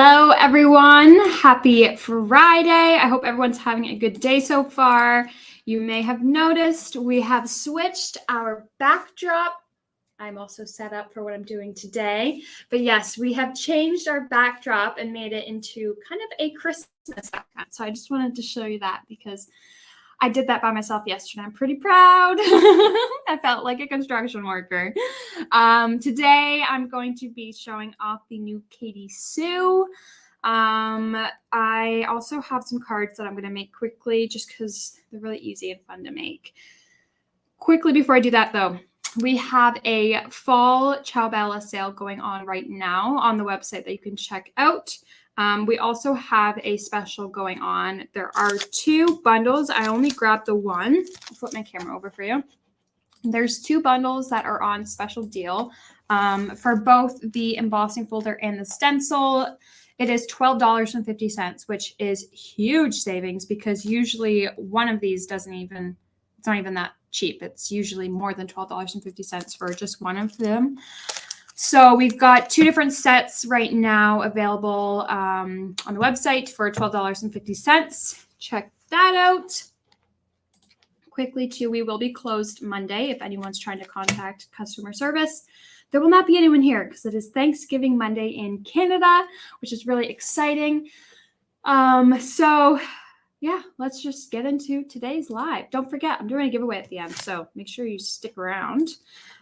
Hello, everyone. Happy Friday. I hope everyone's having a good day so far. You may have noticed we have switched our backdrop. I'm also set up for what I'm doing today. But yes, we have changed our backdrop and made it into kind of a Christmas background. So I just wanted to show you that because I did that by myself yesterday. I'm pretty proud. I felt like a construction worker. Today, I'm going to be showing off the new Katy Sue. I also have some cards that I'm going to make quickly just because they're really easy and fun to make. Quickly before I do that, though, we have a fall Ciao Bella sale going on right now on the website that you can check out. We also have a special going on. There are 2 bundles. I only grabbed the one. I'll flip my camera over for you. There's 2 bundles that are on special deal for both the embossing folder and the stencil. It is $12.50, which is huge savings because usually one of these it's not even that cheap. It's usually more than $12.50 for just one of them. So we've got 2 different sets right now available on the website for $12.50. Check that out. Quickly, too, we will be closed Monday if anyone's trying to contact customer service. There will not be anyone here because it is Thanksgiving Monday in Canada, which is really exciting. So yeah, let's just get into today's live. Don't forget, I'm doing a giveaway at the end, so make sure you stick around.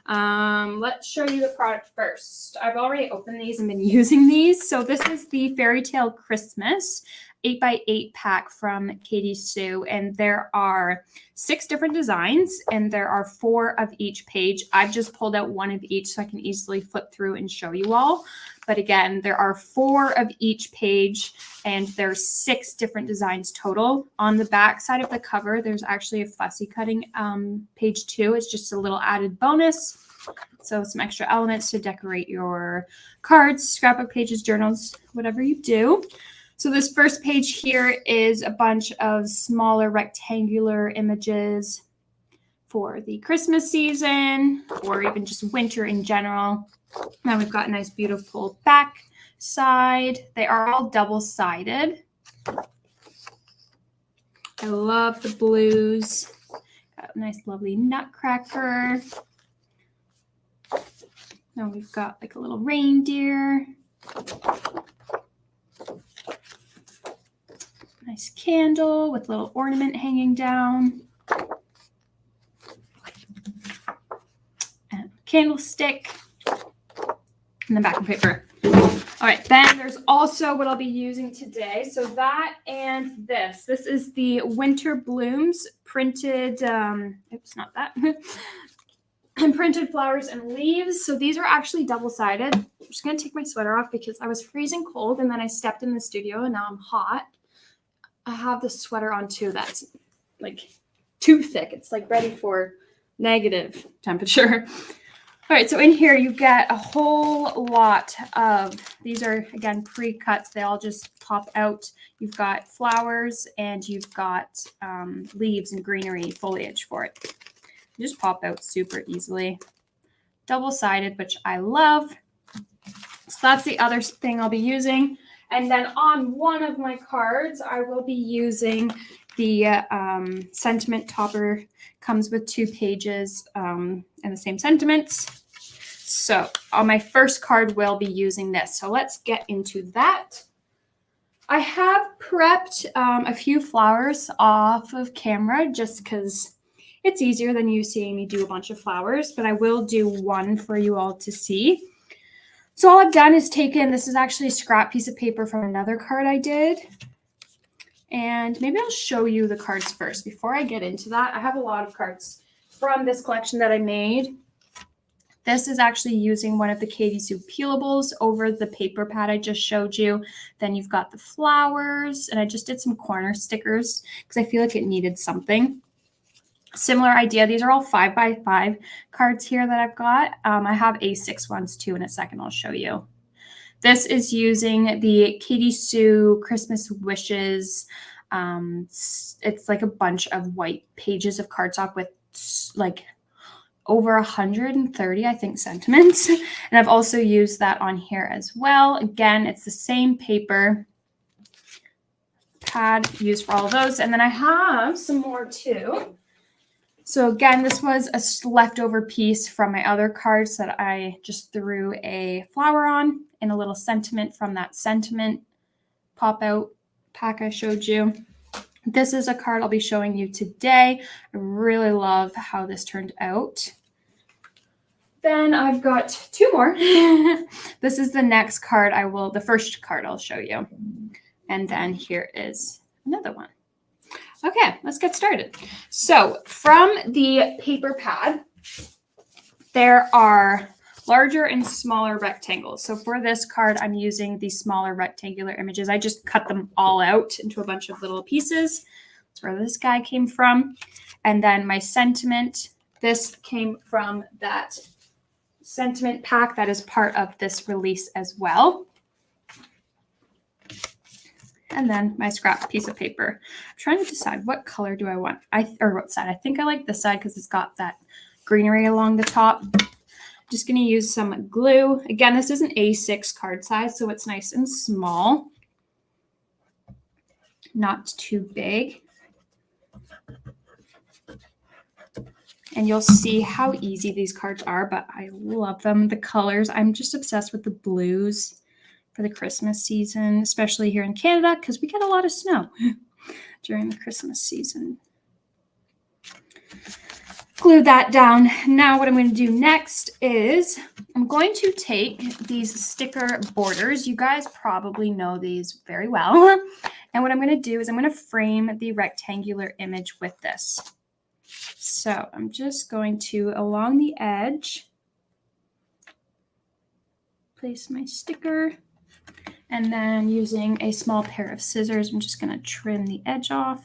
Let's show you the product first. I've already opened these and been using these. So this is the Fairy Tale Christmas 8x8 pack from Katy Sue, and there are 6 different designs, and there are 4 of each page. I've just pulled out 1 of each so I can easily flip through and show you all. But again, there are 4 of each page, and there's 6 different designs total. On the back side of the cover, there's actually a fussy cutting page 2. It's just a little added bonus. So some extra elements to decorate your cards, scrapbook pages, journals, whatever you do. So this first page here is a bunch of smaller rectangular images for the Christmas season or even just winter in general. Now we've got a nice, beautiful back side. They are all double-sided. I love the blues. Got a nice, lovely nutcracker. Now we've got like a little reindeer. Nice candle with a little ornament hanging down. And candlestick. And then backing paper. All right, then there's also what I'll be using today. So that and this. This is the Winter Blooms printed, oops, not that. And printed flowers and leaves. So these are actually double-sided. I'm just going to take my sweater off because I was freezing cold and then I stepped in the studio and now I'm hot. I have the sweater on too that's like too thick. It's like ready for negative temperature. All right, so in here you get a whole lot of, these are again pre-cuts. They all just pop out. You've got flowers and you've got leaves and greenery foliage for it. They just pop out super easily. Double-sided, which I love. So that's the other thing I'll be using. And then on one of my cards, I will be using the sentiment topper. Comes with 2 pages and the same sentiments. So on my first card, we'll be using this. So let's get into that. I have prepped a few flowers off of camera just because it's easier than you seeing me do a bunch of flowers, but I will do one for you all to see. So all I've done is taken, this is actually a scrap piece of paper from another card I did. And maybe I'll show you the cards first before I get into that. I have a lot of cards from this collection that I made. This is actually using one of the Katy Sue peelables over the paper pad I just showed you. Then you've got the flowers, and I just did some corner stickers because I feel like it needed something. Similar idea. These are all 5x5 cards here that I've got. I have A6 ones too. In a second, I'll show you. This is using the Katy Sue Christmas Wishes. It's like a bunch of white pages of cardstock with like over 130, I think, sentiments. And I've also used that on here as well. Again, it's the same paper pad used for all of those. And then I have some more too. So again, this was a leftover piece from my other cards that I just threw a flower on and a little sentiment from that sentiment pop out pack I showed you. This is a card I'll be showing you today. I really love how this turned out. Then I've got two more. This is the next card the first card I'll show you. And then here is another one. Okay, let's get started. So from the paper pad, there are larger and smaller rectangles. So for this card, I'm using the smaller rectangular images. I just cut them all out into a bunch of little pieces. That's where this guy came from. And then my sentiment, this came from that sentiment pack that is part of this release as well. And then my scrap piece of paper. I'm trying to decide what color do I want, or what side. I think I like this side because it's got that greenery along the top. Just going to use some glue. Again, this is an A6 card size, so it's nice and small. Not too big. And you'll see how easy these cards are, but I love them. The colors, I'm just obsessed with the blues for the Christmas season, especially here in Canada, because we get a lot of snow during the Christmas season. Glue that down. Now what I'm going to do next is I'm going to take these sticker borders. You guys probably know these very well. And what I'm going to do is I'm going to frame the rectangular image with this. So I'm just going to, along the edge, place my sticker. And then using a small pair of scissors, I'm just going to trim the edge off.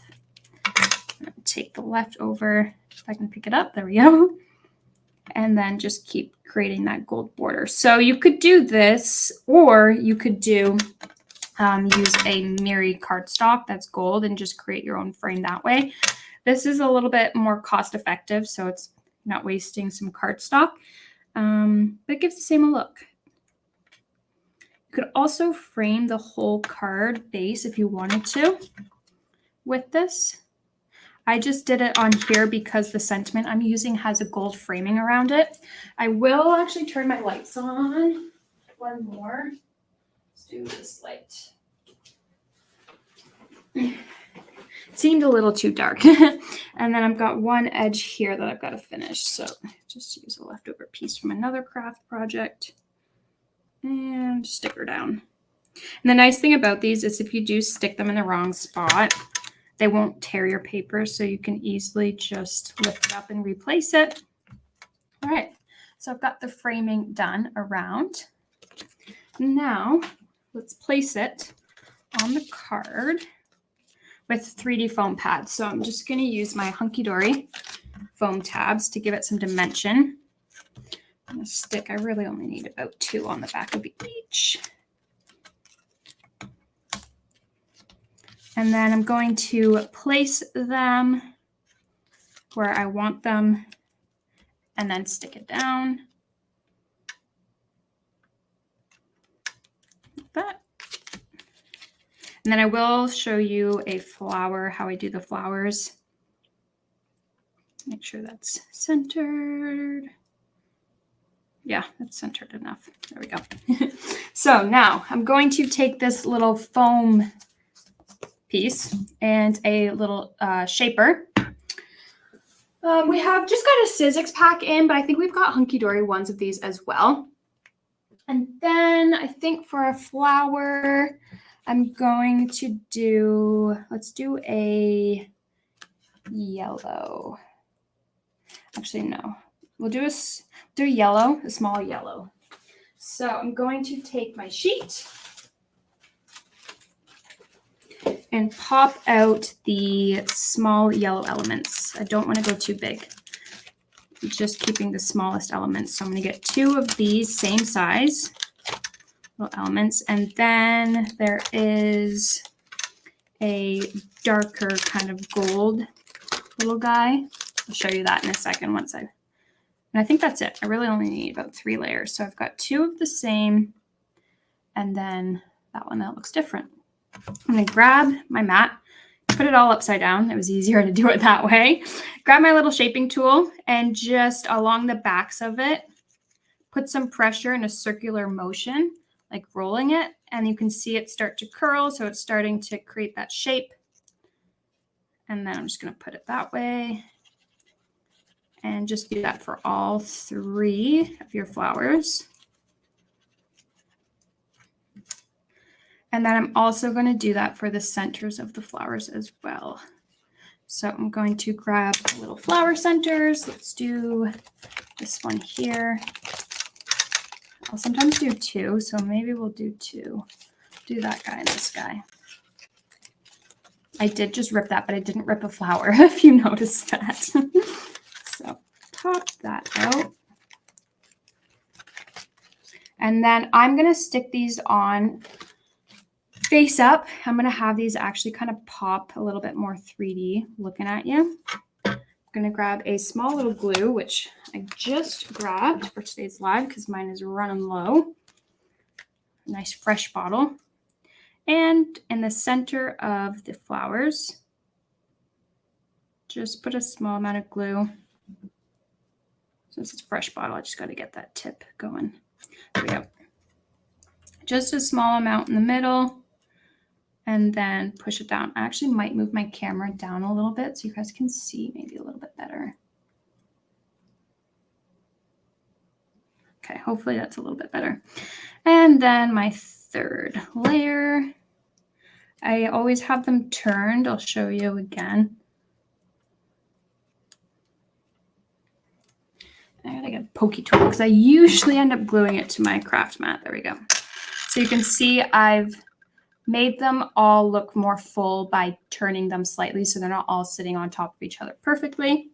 Take the leftover. If I can pick it up, there we go. And then just keep creating that gold border. So you could do this, or you could do use a Miri cardstock that's gold and just create your own frame that way. This is a little bit more cost effective, so it's not wasting some cardstock, but it gives the same look. You could also frame the whole card base if you wanted to with this. I just did it on here because the sentiment I'm using has a gold framing around it. I will actually turn my lights on. One more. Let's do this light. It seemed a little too dark. And then I've got one edge here that I've got to finish. So just use a leftover piece from another craft project and stick her down. And the nice thing about these is if you do stick them in the wrong spot, they won't tear your paper, so you can easily just lift it up and replace it. All right, so I've got the framing done around. Now, let's place it on the card with 3D foam pads. So I'm just going to use my Hunky Dory foam tabs to give it some dimension. I'm going to stick, I really only need about 2 on the back of each. And then I'm going to place them where I want them and then stick it down. Like that. And then I will show you a flower, how I do the flowers. Make sure that's centered. Yeah, that's centered enough. There we go. So now I'm going to take this little foam piece and a little shaper. We have just got a Sizzix pack in, but I think we've got Hunky Dory ones of these as well. And then I think for a flower, I'm going to do, let's do a yellow. Actually, no. We'll do a yellow, a small yellow. So I'm going to take my sheet and pop out the small yellow elements. I don't want to go too big. I'm just keeping the smallest elements. So I'm going to get 2 of these same size little elements. And then there is a darker kind of gold little guy. I'll show you that in a second once I And I think that's it. I really only need about 3 layers. So I've got 2 of the same, and then that one that looks different. I'm going to grab my mat, put it all upside down. It was easier to do it that way. Grab my little shaping tool and just along the backs of it, put some pressure in a circular motion, like rolling it. And you can see it start to curl. So it's starting to create that shape. And then I'm just going to put it that way. And just do that for all 3 of your flowers. And then I'm also going to do that for the centers of the flowers as well. So I'm going to grab little flower centers. Let's do this one here. I'll sometimes do 2, so maybe we'll do 2. Do that guy and this guy. I did just rip that, but I didn't rip a flower, if you noticed that. So pop that out. And then I'm going to stick these on face up. I'm going to have these actually kind of pop a little bit more 3D looking at you. I'm going to grab a small little glue, which I just grabbed for today's live because mine is running low. Nice fresh bottle. And in the center of the flowers, just put a small amount of glue. Since it's a fresh bottle, I just got to get that tip going. There we go. Just a small amount in the middle, and then push it down. I actually might move my camera down a little bit so you guys can see maybe a little bit better. Okay, hopefully that's a little bit better. And then my 3rd layer, I always have them turned. I'll show you again. I gotta get a pokey tool because I usually end up gluing it to my craft mat. There we go. So you can see I've made them all look more full by turning them slightly so they're not all sitting on top of each other perfectly.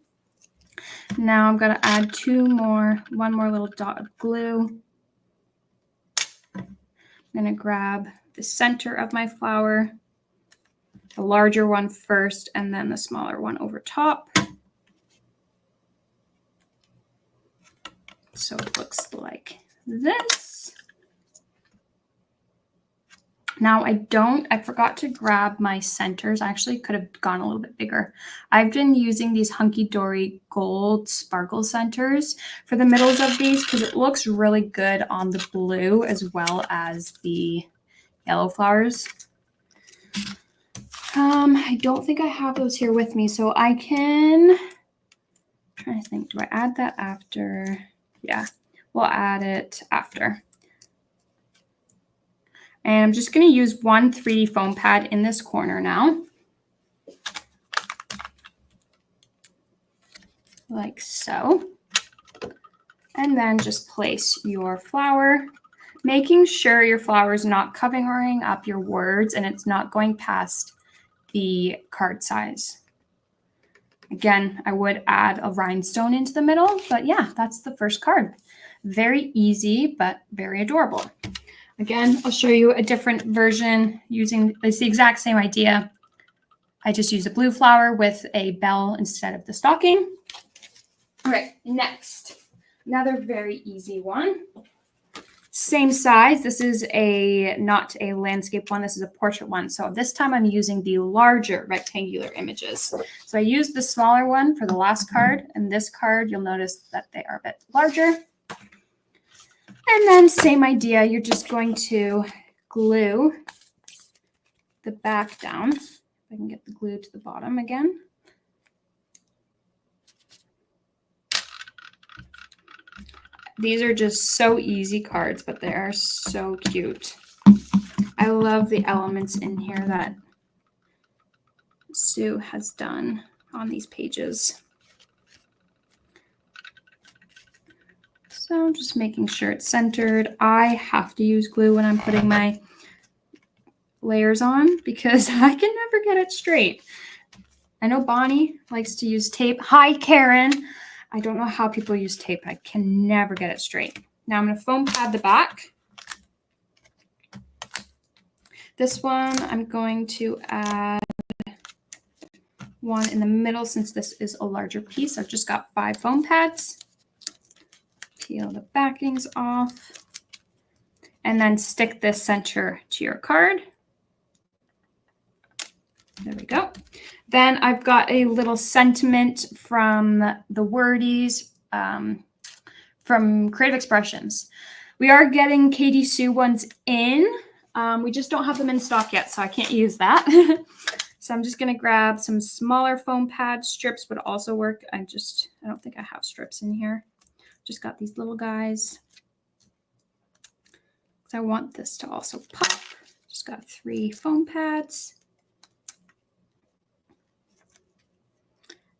Now I'm going to add one more little dot of glue. I'm going to grab the center of my flower, the larger one first, and then the smaller one over top. So it looks like this. Now I forgot to grab my centers. I actually could have gone a little bit bigger. I've been using these Hunky Dory gold sparkle centers for the middles of these because it looks really good on the blue as well as the yellow flowers. I don't think I have those here with me, so I can, I'm trying to think, do I add that after? Yeah, we'll add it after. And I'm just going to use one 3D foam pad in this corner now. Like so. And then just place your flower, making sure your flower is not covering up your words and it's not going past the card size. Again, I would add a rhinestone into the middle, but yeah, that's the first card. Very easy, but very adorable. Again, I'll show you a different version using, it's the exact same idea. I just use a blue flower with a bell instead of the stocking. All right, next, another very easy one. Same size. This is not a landscape one. This is a portrait one. So this time I'm using the larger rectangular images. So I used the smaller one for the last card, and this card, you'll notice that they are a bit larger. And then same idea, you're just going to glue the back down. If I can get the glue to the bottom again. These are just so easy cards, but they are so cute. I love the elements in here that Sue has done on these pages. So I'm just making sure it's centered. I have to use glue when I'm putting my layers on because I can never get it straight. I know Bonnie likes to use tape. Hi, Karen. I don't know how people use tape. I can never get it straight. Now I'm going to foam pad the back. This one, I'm going to add one in the middle since this is a larger piece. I've just got 5 foam pads. Peel the backings off. And then stick this center to your card. There we go. Then I've got a little sentiment from the Wordies from Creative Expressions. We are getting Katy Sue ones in. We just don't have them in stock yet, so I can't use that. So I'm just going to grab some smaller foam pad strips would also work. I don't think I have strips in here. Just got these little guys. I want this to also pop. Just got 3 foam pads.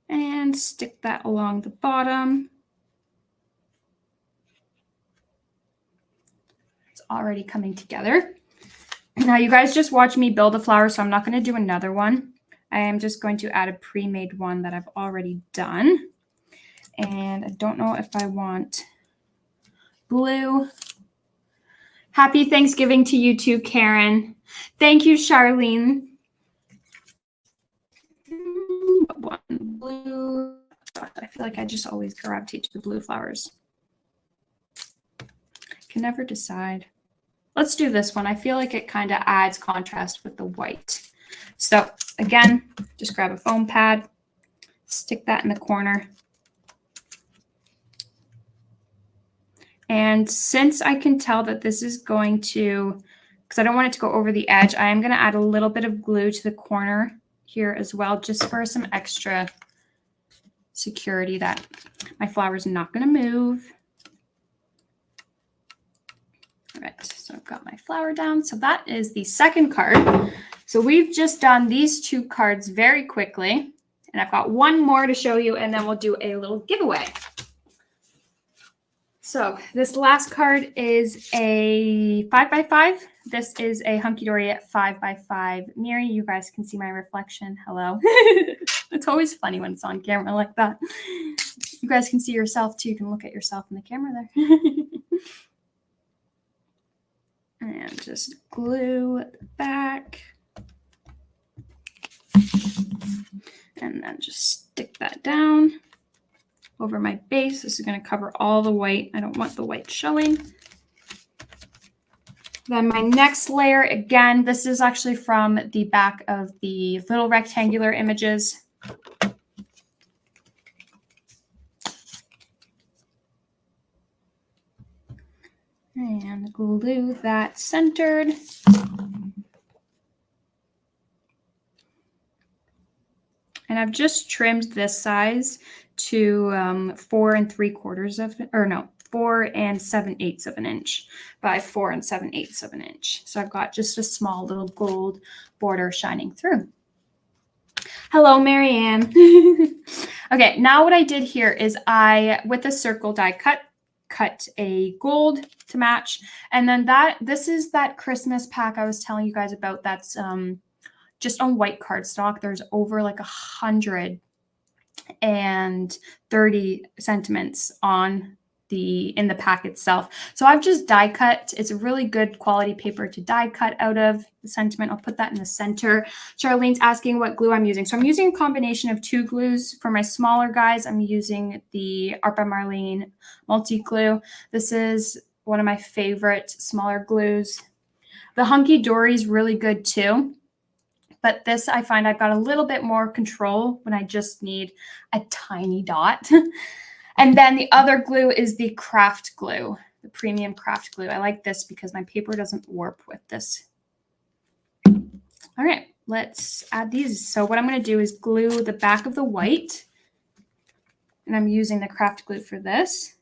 And stick that along the bottom. It's already coming together. Now you guys just watch me build a flower, so I'm not going to do another one. I am just going to add a pre-made one that I've already done. And I don't know if I want blue. Happy Thanksgiving to you too, Karen. Thank you, Charlene. One blue. I feel like I just always gravitate to the blue flowers. I can never decide. Let's do this one. I feel like it kind of adds contrast with the white. So again, just grab a foam pad, stick that in the corner. And since I can tell that this is going to, because I don't want it to go over the edge, I am going to add a little bit of glue to the corner here as well, just for some extra security that my flower is not going to move. All right, so I've got my flower down. So that is the second card. So we've just done these 2 cards very quickly. And I've got one more to show you, and then we'll do a little giveaway. So this last card is a 5x5. This is a Hunky Dory at 5x5. Mary, you guys can see my reflection. Hello. It's always funny when it's on camera like that. You guys can see yourself too. You can look at yourself in the camera there. And just glue the back. And then just stick that down over my base. This is going to cover all the white. I don't want the white showing. Then my next layer, again, this is actually from the back of the little rectangular images. And glue that centered. And I've just trimmed this size to 4 3/4 of, or no, 4 7/8 of an inch by 4 7/8 of an inch. So I've got just a small little gold border shining through. Hello, Marianne. Okay, now what I did here is with a circle die cut a gold to match. And then this is that Christmas pack I was telling you guys about that's just on white cardstock. There's over like 130 sentiments in the pack itself. So I've just die cut. It's a really good quality paper to die cut out of the sentiment. I'll put that in the center. Charlene's asking what glue I'm using. So I'm using a combination of 2 glues. For my smaller guys, I'm using the Art by Marlene multi-glue. This is one of my favorite smaller glues. The Hunky Dory is really good too. But this, I find I've got a little bit more control when I just need a tiny dot. And then the other glue is the craft glue, the premium craft glue. I like this because my paper doesn't warp with this. All right, let's add these. So what I'm going to do is glue the back of the white. And I'm using the craft glue for this.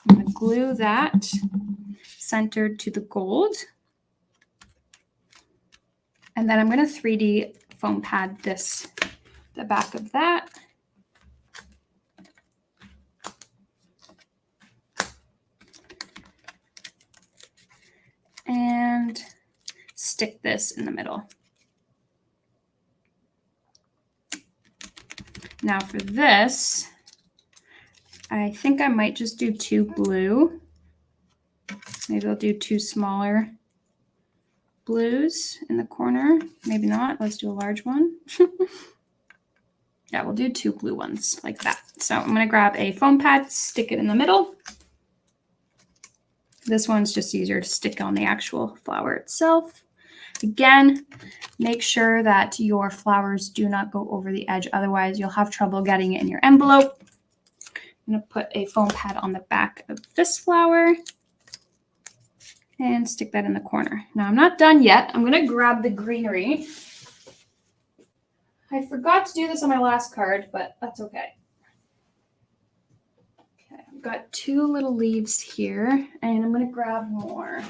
I'm going to glue that centered to the gold. And then I'm going to 3D foam pad the back of that. And stick this in the middle. Now for this, I think I might just do 2 blue. Maybe I'll do 2 smaller blues in the corner. Maybe not. Let's do a large one. Yeah, we'll do 2 glue ones like that. So I'm going to grab a foam pad, stick it in the middle. This one's just easier to stick on the actual flower itself. Again, make sure that your flowers do not go over the edge. Otherwise, you'll have trouble getting it in your envelope. I'm going to put a foam pad on the back of this flower and stick that in the corner. Now, I'm not done yet. I'm going to grab the greenery. I forgot to do this on my last card, but that's okay. Okay, I've got 2 little leaves here, and I'm going to grab more.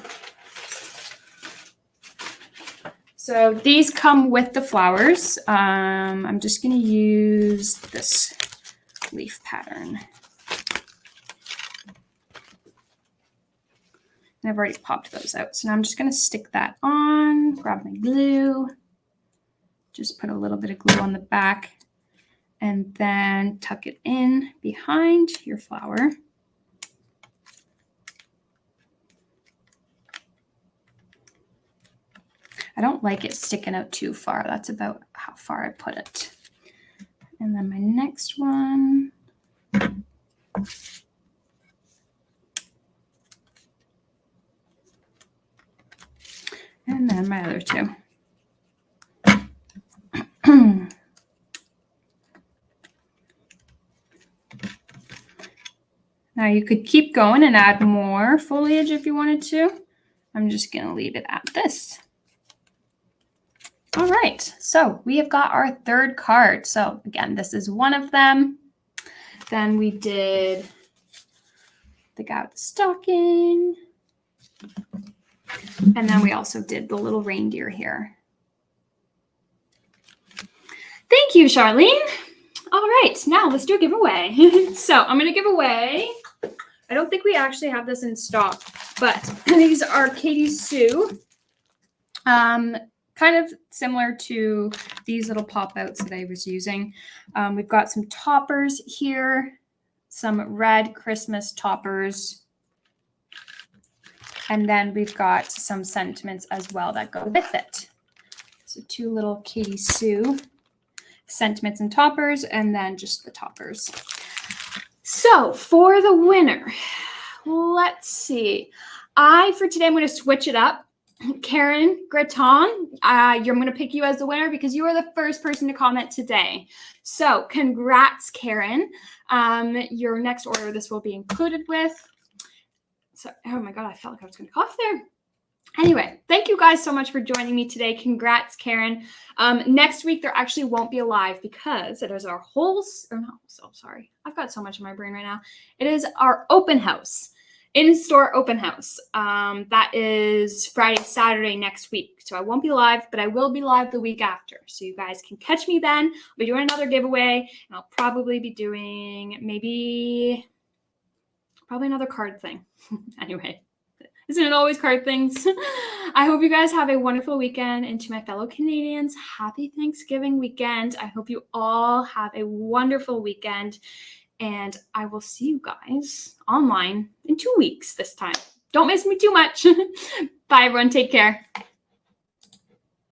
So these come with the flowers. I'm just going to use this leaf pattern. And I've already popped those out. So now I'm just going to stick that on, grab my glue, just put a little bit of glue on the back, and then tuck it in behind your flower. I don't like it sticking out too far. That's about how far I put it. And then my next one. And then my other 2. Now you could keep going and add more foliage if you wanted to. I'm just going to leave it at this. All right, so we have got our 3rd card. So again, this is one of them. Then we did the guy with the stocking. And then we also did the little reindeer here. Thank you, Charlene. All right, now let's do a giveaway. So I'm going to give away, I don't think we actually have this in stock, but these are Katy Sue. Kind of similar to these little pop-outs that I was using. We've got some toppers here, some red Christmas toppers. And then we've got some sentiments as well that go with it. So 2 little Katy Sue sentiments and toppers, and then just the toppers. So for the winner, let's see. For today, I'm going to switch it up. Karen Greton, I'm going to pick you as the winner because you are the first person to comment today. So congrats, Karen. Your next order, this will be included with. So, oh my God, I felt like I was going to cough there. Anyway, thank you guys so much for joining me today. Congrats, Karen. Next week, there actually won't be a live because it is our sorry. I've got so much in my brain right now. It is our open house. In-store open house. That is Friday, Saturday next week. So I won't be live, but I will be live the week after. So you guys can catch me then. I'll be doing another giveaway, and I'll probably be doing probably another card thing. Anyway, isn't it always card things? I hope you guys have a wonderful weekend. And to my fellow Canadians, happy Thanksgiving weekend. I hope you all have a wonderful weekend. And I will see you guys online in 2 weeks this time. Don't miss me too much. Bye, everyone. Take care.